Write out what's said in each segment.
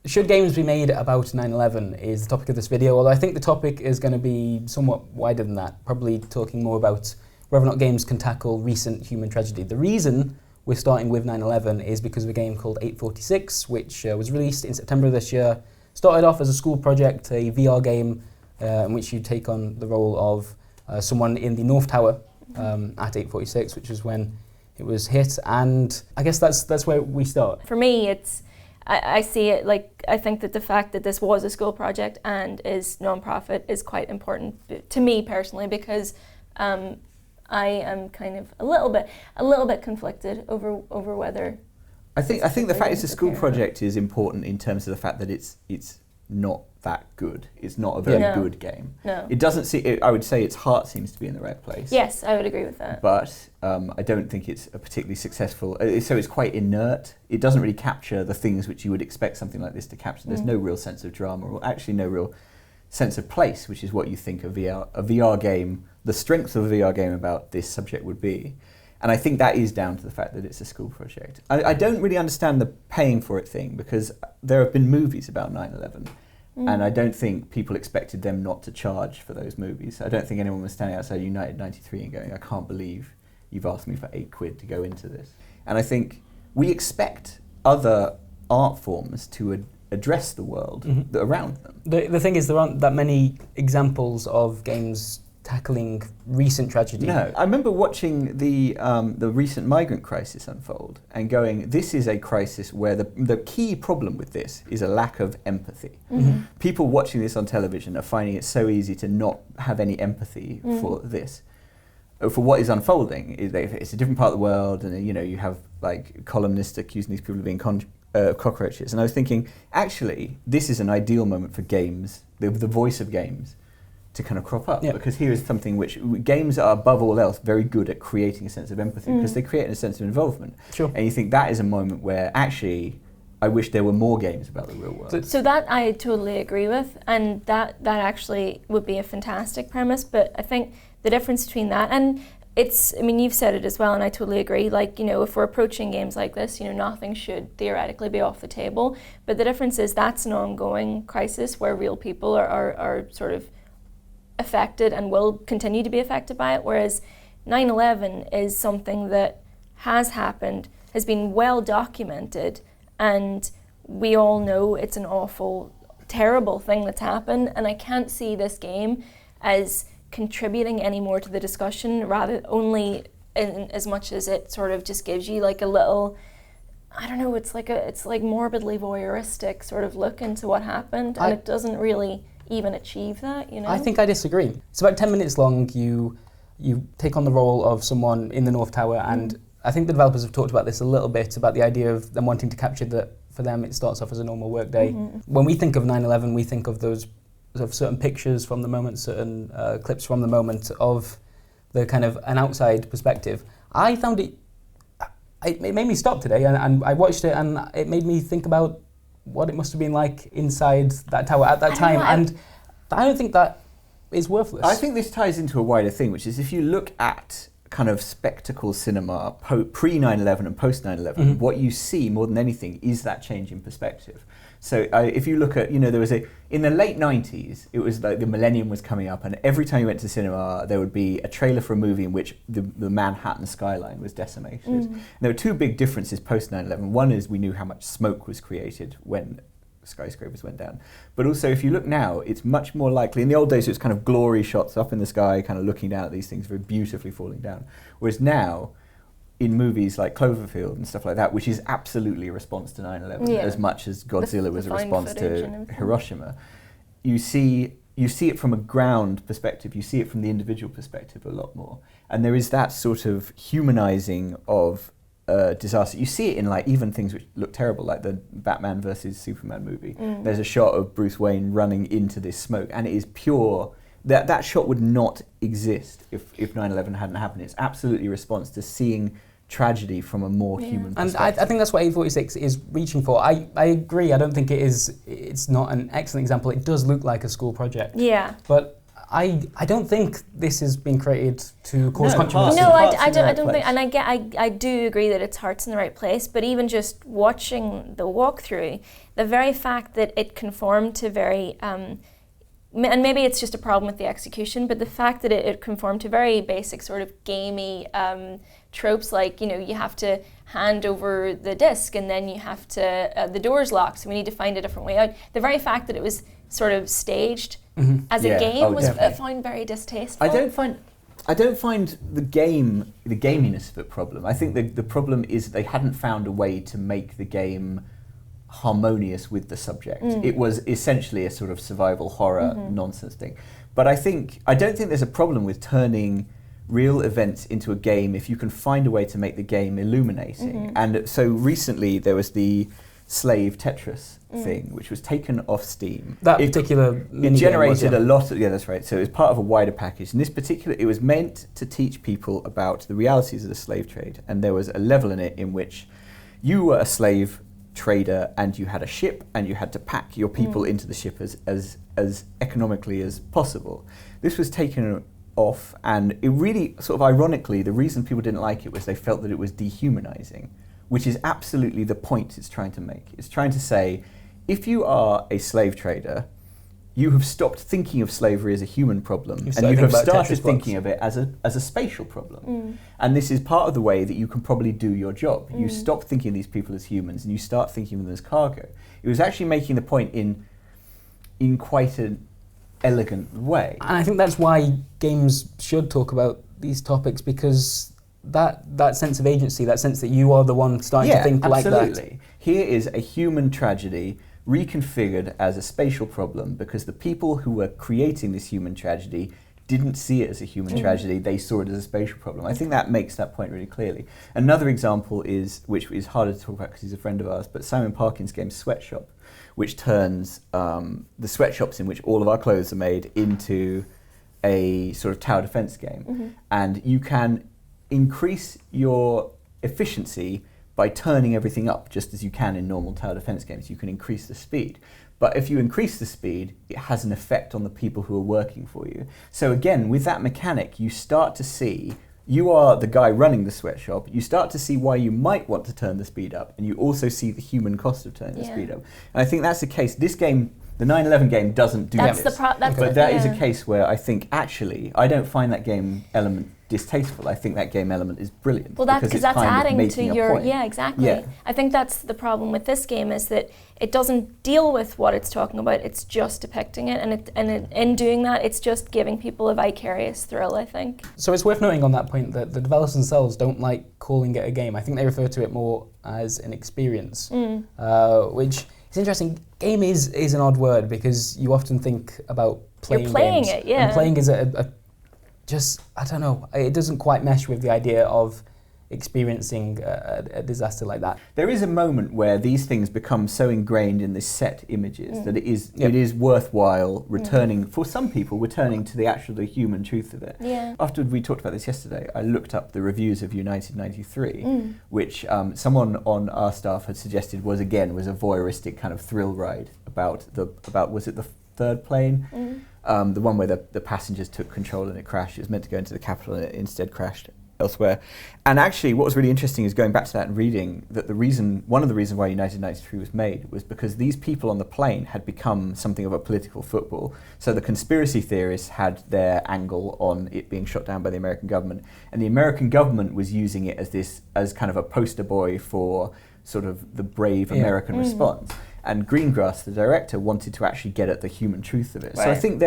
should games be made about 9/11 is the topic of this video, although I think the topic is going to be somewhat wider than that, probably talking more about whether or not games can tackle recent human tragedy. The reason we're starting with 9/11 is because of a game called 846, which was released in September of this year. Started off as a school project, a VR game in which you take on the role of someone in the North Tower at 846, which is when it was hit, and I guess that's where we start. For me, I see it like, I think that the fact that this was a school project and is non-profit is quite important to me personally, because I am kind of a little bit conflicted over whether. I think the fact it's a school project is important in terms of the fact that it's not that good. It's not a very good game. No. It doesn't see. I would say its heart seems to be in the right place. Yes, I would agree with that. But I don't think it's a particularly successful. So it's quite inert. It doesn't really capture the things which you would expect something like this to capture. There's no real sense of drama, or actually no real sense of place, which is what you think a VR game, the strength of a VR game about this subject would be. And I think that is down to the fact that it's a school project. I don't really understand the paying for it thing, because there have been movies about 9/11, and I don't think people expected them not to charge for those movies. I don't think anyone was standing outside United 93 and going, I can't believe you've asked me for £8 to go into this. And I think we expect other art forms to address the world around them. The thing is, there aren't that many examples of games tackling recent tragedy. No, I remember watching the recent migrant crisis unfold and going, this is a crisis where the key problem with this is a lack of empathy. People watching this on television are finding it so easy to not have any empathy for this, for what is unfolding. It's a different part of the world, and you have like columnists accusing these people of being cockroaches. And I was thinking, actually, this is an ideal moment for games, the voice of games, to kind of crop up, because here is something which games are above all else very good at creating a sense of empathy, because they create a sense of involvement. Sure. And you think that is a moment where actually I wish there were more games about the real world. So that I totally agree with, and that actually would be a fantastic premise. But I think the difference between that and you've said it as well, and I totally agree. Like, if we're approaching games like this, nothing should theoretically be off the table. But the difference is that's an ongoing crisis where real people are sort of affected and will continue to be affected by it, whereas 9/11 is something that has happened, has been well documented, and we all know it's an awful, terrible thing that's happened, and I can't see this game as contributing any more to the discussion, rather only in as much as it sort of just gives you like a little, I don't know, it's like morbidly voyeuristic sort of look into what happened, and it doesn't really even achieve that, I think I disagree. It's about 10 minutes long. You take on the role of someone in the North Tower, and I think the developers have talked about this a little bit, about the idea of them wanting to capture that for them it starts off as a normal work day. When we think of 9/11, we think of those of certain pictures from the moment, certain clips from the moment, of the kind of an outside perspective. I found it made me stop today, and I watched it, and it made me think about what it must have been like inside that tower at that time, and I don't think that is worthless. I think this ties into a wider thing, which is if you look at kind of spectacle cinema pre-9/11 and post-9/11, what you see more than anything is that change in perspective. So if you look at, there was in the late 90s, it was like the millennium was coming up, and every time you went to cinema, there would be a trailer for a movie in which the Manhattan skyline was decimated. And there were two big differences post 9/11. One is we knew how much smoke was created when skyscrapers went down. But also, if you look now, it's much more likely. In the old days, it was kind of glory shots up in the sky, kind of looking down at these things very beautifully falling down. Whereas now, in movies like Cloverfield and stuff like that, which is absolutely a response to 9/11, as much as Godzilla was a response to Hiroshima, you see it from a ground perspective, you see it from the individual perspective a lot more. And there is that sort of humanizing of disaster. You see it in like even things which look terrible, like the Batman versus Superman movie. There's a shot of Bruce Wayne running into this smoke, and it is pure. That shot would not exist if 9/11 hadn't happened. It's absolutely a response to seeing tragedy from a more human perspective. And I think that's what 846 is reaching for. I agree. I don't think it's not an excellent example. It does look like a school project. Yeah. But I don't think this has been created to cause No, controversy. No, Heart's I in the right don't think, place. and I do agree that its heart's in the right place. But even just watching the walkthrough, the very fact that it conformed to very, and maybe it's just a problem with the execution, but the fact that it conformed to very basic sort of gamey tropes, like, you know, you have to hand over the disc and then you have to, the door's locked, so we need to find a different way out. The very fact that it was sort of staged as a game was I found very distasteful. I don't find the gaminess of the problem. I think the problem is that they hadn't found a way to make the game harmonious with the subject. It was essentially a sort of survival horror nonsense thing. But I don't think there's a problem with turning real events into a game if you can find a way to make the game illuminating. And so recently there was the Slave Tetris thing, which was taken off Steam. It generated a lot of, that's right. So it was part of a wider package. And it was meant to teach people about the realities of the slave trade. And there was a level in it in which you were a slave trader and you had a ship and you had to pack your people into the ship as economically as possible. This was taken off, and it really, sort of ironically, the reason people didn't like it was they felt that it was dehumanizing, which is absolutely the point it's trying to make. It's trying to say, if you are a slave trader, you have stopped thinking of slavery as a human problem, and you have started thinking of it as a spatial problem. And this is part of the way that you can probably do your job. You stop thinking of these people as humans, and you start thinking of them as cargo. It was actually making the point in quite an elegant way. And I think that's why games should talk about these topics, because that sense of agency, that sense that you are the one starting to think like that. Absolutely. Here is a human tragedy reconfigured as a spatial problem because the people who were creating this human tragedy didn't see it as a human tragedy, they saw it as a spatial problem. I think that makes that point really clearly. Another example is, which is harder to talk about because he's a friend of ours, but Simon Parkin's game Sweatshop, which turns the sweatshops in which all of our clothes are made into a sort of tower defense game. And you can increase your efficiency by turning everything up, just as you can in normal tower defense games. You can increase the speed. But if you increase the speed, it has an effect on the people who are working for you. So again, with that mechanic, you start to see, you are the guy running the sweatshop, you start to see why you might want to turn the speed up, and you also see the human cost of turning the speed up. And I think that's the case. This game, the 9/11 game, doesn't do this. But that is a case where I think, actually, I don't find that game element distasteful. I think that game element is brilliant. Well, because that's adding to your point. Yeah, exactly. Yeah. I think that's the problem with this game, is that it doesn't deal with what it's talking about. It's just depicting it, and in doing that, it's just giving people a vicarious thrill, I think. So it's worth noting on that point that the developers themselves don't like calling it a game. I think they refer to it more as an experience, which is interesting. Game is an odd word because you often think about playing games. You're playing it, yeah. And playing is just, I don't know, it doesn't quite mesh with the idea of experiencing a disaster like that. There is a moment where these things become so ingrained in the set images that it is worthwhile returning, for some people, returning to the human truth of it. Yeah. After we talked about this yesterday, I looked up the reviews of United 93, which someone on our staff had suggested was a voyeuristic kind of thrill ride about was it the third plane? The one where the passengers took control and it crashed. It was meant to go into the capital and it instead crashed elsewhere. And actually what was really interesting is going back to that and reading that one of the reasons why United 93 was made was because these people on the plane had become something of a political football. So the conspiracy theorists had their angle on it being shot down by the American government, and the American government was using it as kind of a poster boy for sort of the brave American response. And Greengrass, the director, wanted to actually get at the human truth of it. Right. So I think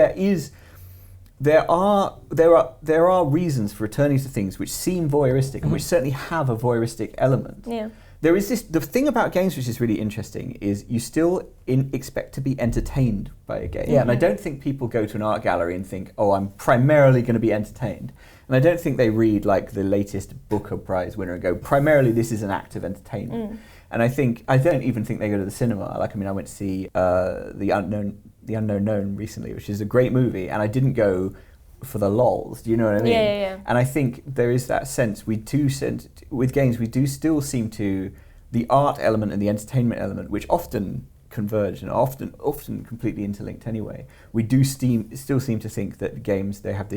there are reasons for returning to things which seem voyeuristic and which certainly have a voyeuristic element. Yeah. There is the thing about games which is really interesting is you still expect to be entertained by a game. Yeah. And I don't think people go to an art gallery and think, oh, I'm primarily going to be entertained. And I don't think they read like the latest Booker Prize winner and go, primarily this is an act of entertainment. And I don't even think they go to the cinema. Like, I mean, I went to see The Unknown Known recently, which is a great movie, and I didn't go for the lols. Do you know what I mean? Yeah. And I think there is that sense with games we do still seem to, the art element and the entertainment element, which often converged and often completely interlinked anyway. We do still seem to think that games they have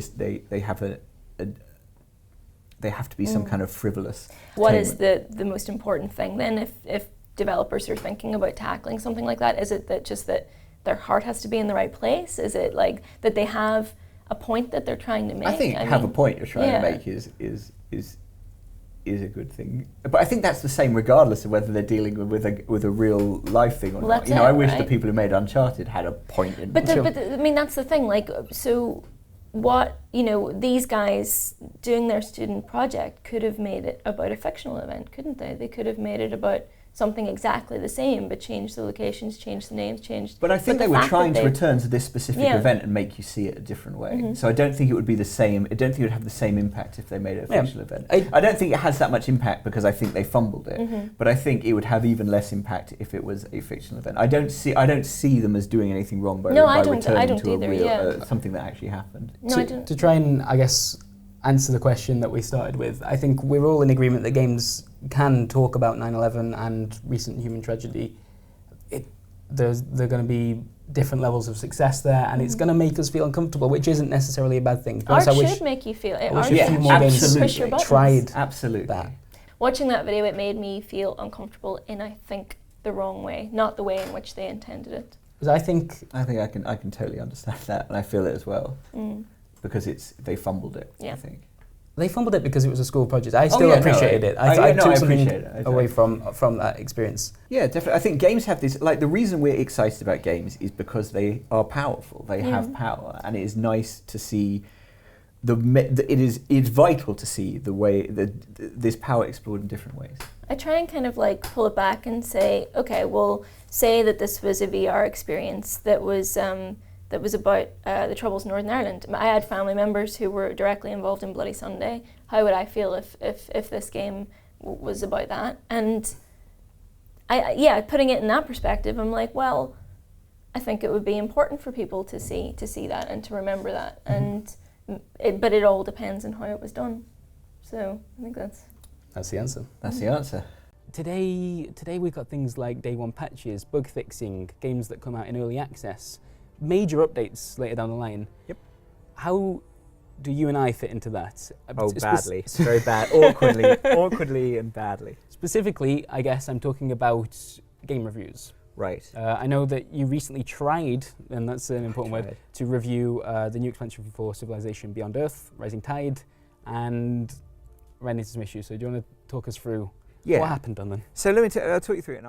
to be some kind of frivolous. What is the most important thing then if developers are thinking about tackling something like that? Is it that their heart has to be in the right place? Is it like that they have a point that they're trying to make? I think a point you're trying to make is a good thing. But I think that's the same regardless of whether they're dealing with a real life thing or not. I wish the people who made Uncharted had a point in. But I mean, that's the thing. Like, so what, these guys doing their student project could have made it about a fictional event, couldn't they? They could have made it about something exactly the same, but changed the locations, changed the names, changed... But I think they were trying to return to this specific event and make you see it a different way. Mm-hmm. So I don't think it would be the same, I don't think it would have the same impact if they made it a fictional event. I don't think it has that much impact because I think they fumbled it, but I think it would have even less impact if it was a fictional event. I don't see them as doing anything wrong by returning to something that actually happened. To try and, I guess, answer the question that we started with, I think we're all in agreement that games can talk about 9/11 and recent human tragedy. There are going to be different levels of success there, and it's going to make us feel uncomfortable, which isn't necessarily a bad thing. Art should make you feel. I wish a few more games push your buttons. Tried that. Watching that video, it made me feel uncomfortable in, I think, the wrong way, not the way in which they intended it. Because I think I can totally understand that, and I feel it as well. Because they fumbled it. I think. They fumbled it because it was a school project. I still appreciated it. I took something away from that experience. Yeah, definitely. I think games have this, like the reason we're excited about games is because they are powerful. They have power, and it is nice to see it's vital to see the way this power explored in different ways. I try and kind of like pull it back and say, okay, well, say that this was a VR experience that was about the Troubles in Northern Ireland. I had family members who were directly involved in Bloody Sunday. How would I feel if this game was about that? And putting it in that perspective, I'm like, well, I think it would be important for people to see that and to remember that. But it all depends on how it was done. So I think that's the answer. That's the answer. Today we've got things like day one patches, bug fixing, games that come out in early access, major updates later down the line. Yep. How do you and I fit into that? Badly. Very bad. Awkwardly and badly. Specifically, I guess I'm talking about game reviews. Right. I know that you recently tried, and that's an important word, to review the new expansion for Civilization Beyond Earth, Rising Tide, and ran into some issues. So do you want to talk us through what happened on them? So I'll talk you through it.